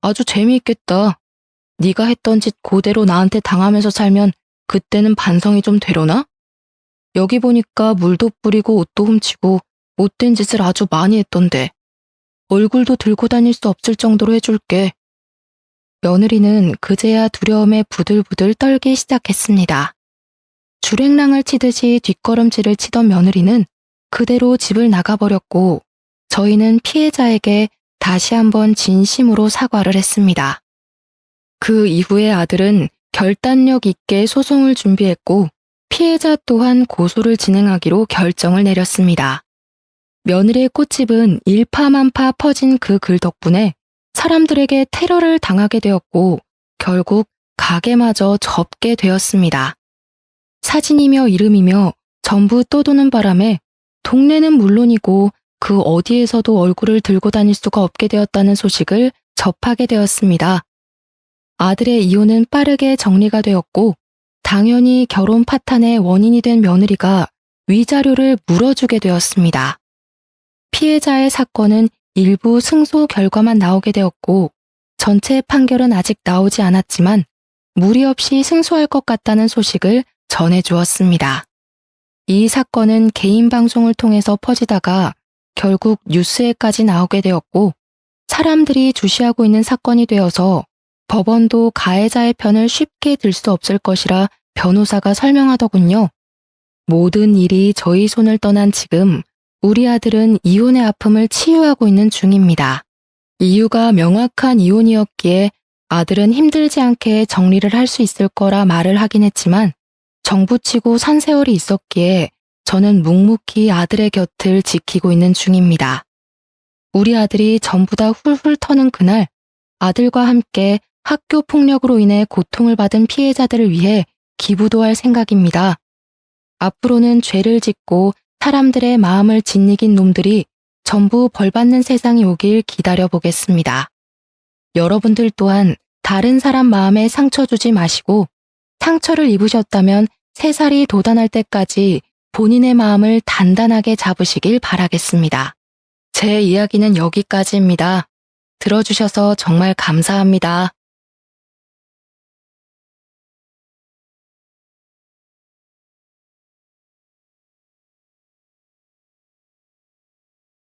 아주 재미있겠다. 네가 했던 짓 그대로 나한테 당하면서 살면 그때는 반성이 좀 되려나? 여기 보니까 물도 뿌리고 옷도 훔치고 못된 짓을 아주 많이 했던데. 얼굴도 들고 다닐 수 없을 정도로 해줄게. 며느리는 그제야 두려움에 부들부들 떨기 시작했습니다. 주랭랑을 치듯이 뒷걸음질을 치던 며느리는 그대로 집을 나가버렸고, 저희는 피해자에게 다시 한번 진심으로 사과를 했습니다. 그 이후에 아들은 결단력 있게 소송을 준비했고, 피해자 또한 고소를 진행하기로 결정을 내렸습니다. 며느리의 꽃집은 일파만파 퍼진 그 글 덕분에 사람들에게 테러를 당하게 되었고, 결국 가게마저 접게 되었습니다. 사진이며 이름이며 전부 떠도는 바람에 동네는 물론이고 그 어디에서도 얼굴을 들고 다닐 수가 없게 되었다는 소식을 접하게 되었습니다. 아들의 이혼은 빠르게 정리가 되었고 당연히 결혼 파탄의 원인이 된 며느리가 위자료를 물어주게 되었습니다. 피해자의 사건은 일부 승소 결과만 나오게 되었고 전체 판결은 아직 나오지 않았지만 무리 없이 승소할 것 같다는 소식을 전해주었습니다. 이 사건은 개인 방송을 통해서 퍼지다가 결국 뉴스에까지 나오게 되었고 사람들이 주시하고 있는 사건이 되어서 법원도 가해자의 편을 쉽게 들 수 없을 것이라 변호사가 설명하더군요. 모든 일이 저희 손을 떠난 지금 우리 아들은 이혼의 아픔을 치유하고 있는 중입니다. 이유가 명확한 이혼이었기에 아들은 힘들지 않게 정리를 할 수 있을 거라 말을 하긴 했지만 정부치고 산 세월이 있었기에 저는 묵묵히 아들의 곁을 지키고 있는 중입니다. 우리 아들이 전부 다 훌훌 터는 그날 아들과 함께 학교 폭력으로 인해 고통을 받은 피해자들을 위해 기부도 할 생각입니다. 앞으로는 죄를 짓고 사람들의 마음을 짓이긴 놈들이 전부 벌받는 세상이 오길 기다려보겠습니다. 여러분들 또한 다른 사람 마음에 상처 주지 마시고 상처를 입으셨다면 새살이 돋아날 때까지 본인의 마음을 단단하게 잡으시길 바라겠습니다. 제 이야기는 여기까지입니다. 들어주셔서 정말 감사합니다.